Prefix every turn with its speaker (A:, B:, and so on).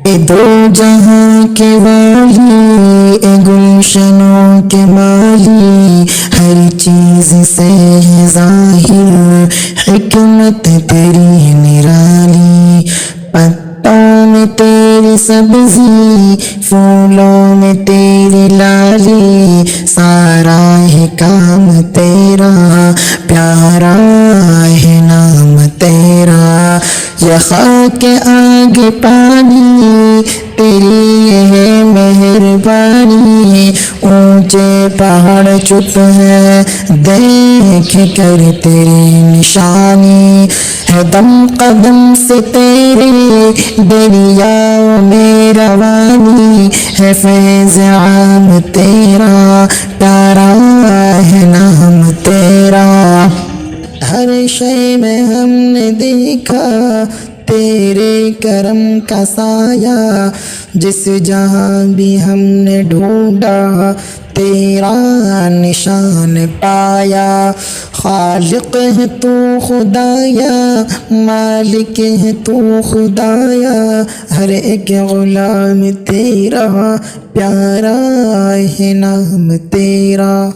A: اے دو جہاں کے والی، اے گلشنوں کے مالی، ہر چیز سے ہے ظاہر حکمت تیری نرالی۔ پتوں میں تیری سبزی، پھولوں میں تیری لالی، سارا ہے کام تیرا، پیارا ہے نام تیرا۔ یہ خاک آگے پانی، تیری یہ ہے مہربانی، اونچے پہاڑ چپ ہے دیکھ کر تیری نشانی، ہے دم قدم سے تیرے دریاؤں میں روانی، ہے فیض عام تیرا، پیارا ہے نام تیرا۔ ہر شے میں ہم نے دیکھا تیرے کرم کا سایہ، جس جہاں بھی ہم نے ڈھونڈا تیرا نشان پایا۔ خالق ہے تو خدایا، مالک ہے تو خدایا، ہر ایک غلام تیرا، پیارا ہے نام تیرا۔